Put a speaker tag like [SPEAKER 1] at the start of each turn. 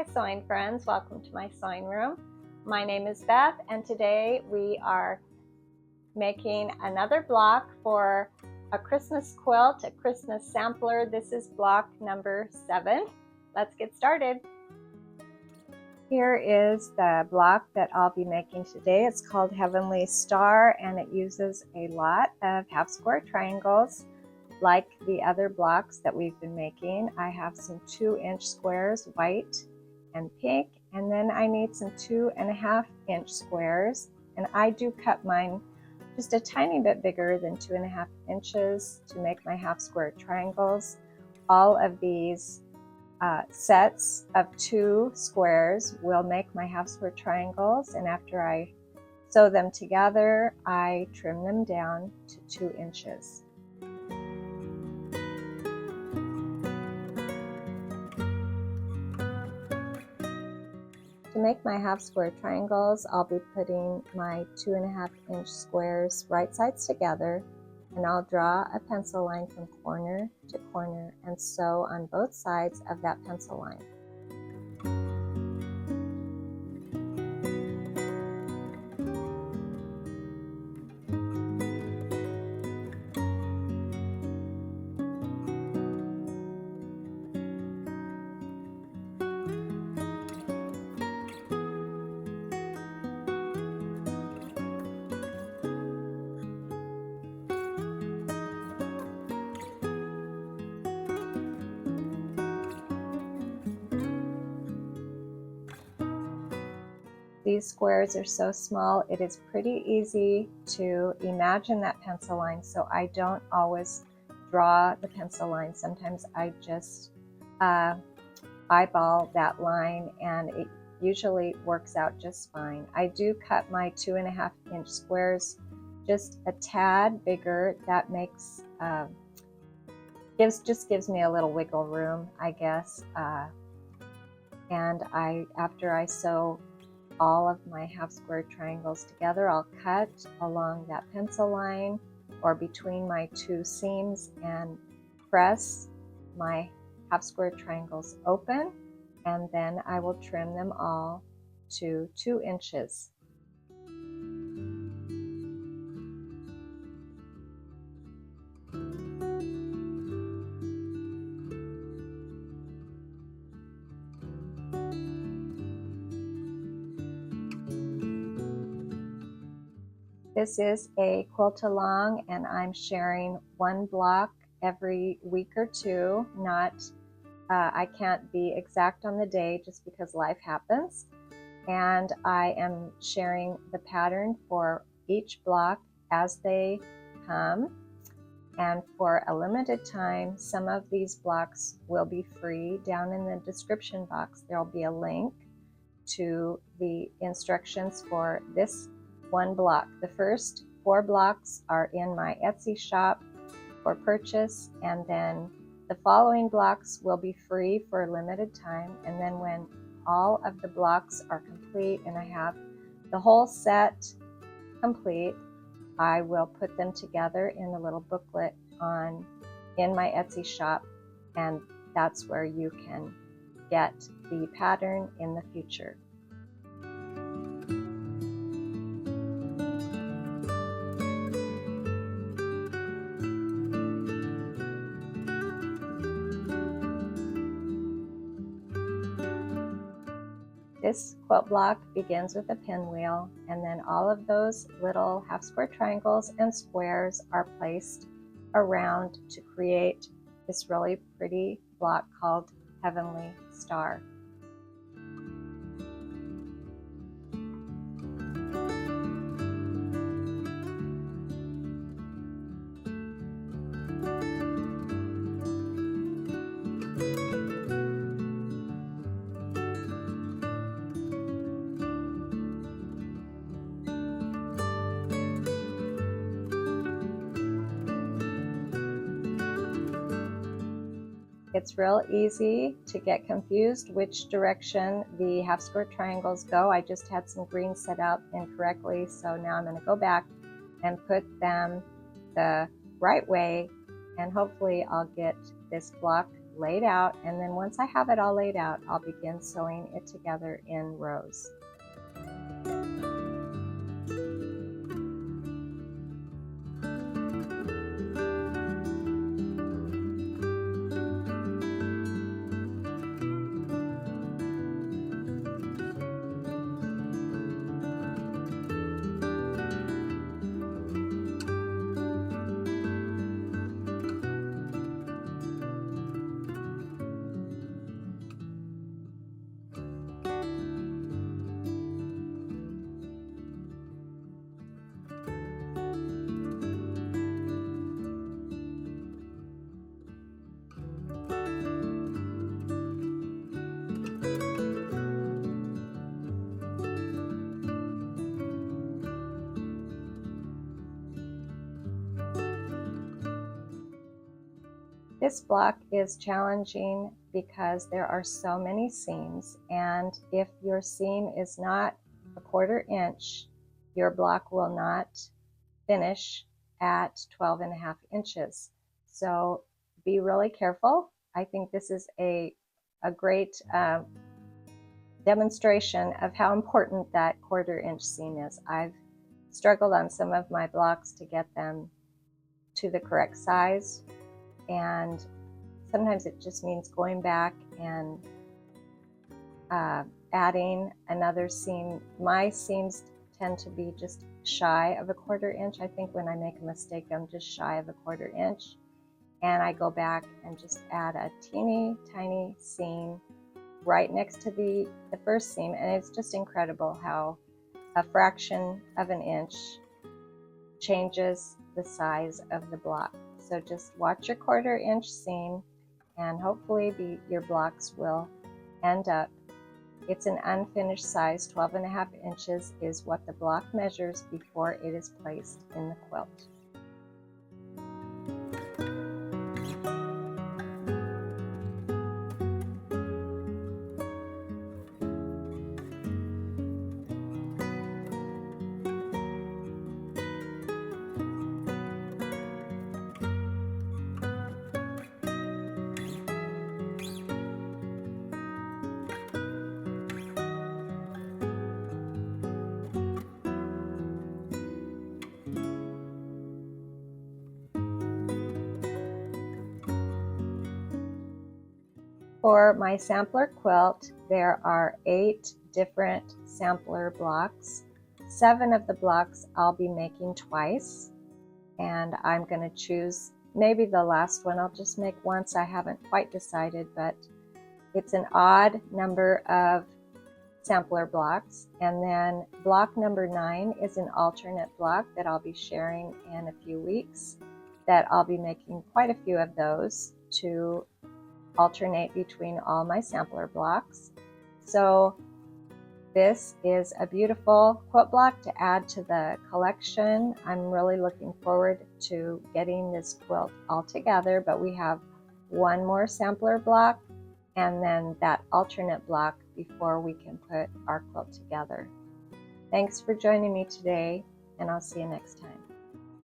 [SPEAKER 1] Hi sewing friends, welcome to my sewing room. My name is Beth and today we are making another block for a Christmas quilt, a Christmas sampler. This is block number 7. Let's get started. Here is the block that I'll be making today. It's called Heavenly Star and it uses a lot of half square triangles. Like the other blocks that we've been making, I have some 2-inch squares, white and pink, and then I need some 2.5-inch squares, and I do cut mine just a tiny bit bigger than 2.5 inches to make my half square triangles. All of these sets of 2 squares will make my half square triangles, and after I sew them together, I trim them down to 2 inches. To make my half square triangles, I'll be putting my 2.5-inch squares right sides together, and I'll draw a pencil line from corner to corner and sew on both sides of that pencil line. These squares are so small, it is pretty easy to imagine that pencil line, so I don't always draw the pencil line. Sometimes I just eyeball that line and it usually works out just fine. I do cut my 2.5-inch squares just a tad bigger. That makes gives me a little wiggle room, I guess. And after I sew all of my half square triangles together, I'll cut along that pencil line or between my 2 seams and press my half square triangles open, and then I will trim them all to 2 inches. This is a quilt along, and I'm sharing one block every week or 2. I can't be exact on the day just because life happens. And I am sharing the pattern for each block as they come. And for a limited time, some of these blocks will be free. Down in the description box, there'll be a link to the instructions for this one block. The first 4 blocks are in my Etsy shop for purchase, and then the following blocks will be free for a limited time. And then when all of the blocks are complete and I have the whole set complete, I will put them together in a little booklet in my Etsy shop, and that's where you can get the pattern in the future. This quilt block begins with a pinwheel, and then all of those little half square triangles and squares are placed around to create this really pretty block called Heavenly Star. It's real easy to get confused which direction the half square triangles go. I just had some green set out incorrectly, so now I'm going to go back and put them the right way, and hopefully I'll get this block laid out, and then once I have it all laid out, I'll begin sewing it together in rows. This block is challenging because there are so many seams, and if your seam is not a 1/4 inch, your block will not finish at 12.5 inches. So be really careful. I think this is a great demonstration of how important that 1/4 inch seam is. I've struggled on some of my blocks to get them to the correct size, and sometimes it just means going back and adding another seam. My seams tend to be just shy of a 1/4 inch. I think when I make a mistake, I'm just shy of a 1/4 inch, and I go back and just add a teeny tiny seam right next to the first seam, and it's just incredible how a fraction of an inch changes the size of the block. So just watch your 1/4 inch seam, and hopefully your blocks will end up. It's an unfinished size. 12.5 inches is what the block measures before it is placed in the quilt. For my sampler quilt, there are 8 different sampler blocks. 7 of the blocks I'll be making twice, and I'm going to choose maybe the last one I'll just make once. I haven't quite decided, but it's an odd number of sampler blocks. And then block number 9 is an alternate block that I'll be sharing in a few weeks, that I'll be making quite a few of those to alternate between all my sampler blocks. So this is a beautiful quilt block to add to the collection. I'm really looking forward to getting this quilt all together, but we have one more sampler block and then that alternate block before we can put our quilt together. Thanks for joining me today, and I'll see you next time.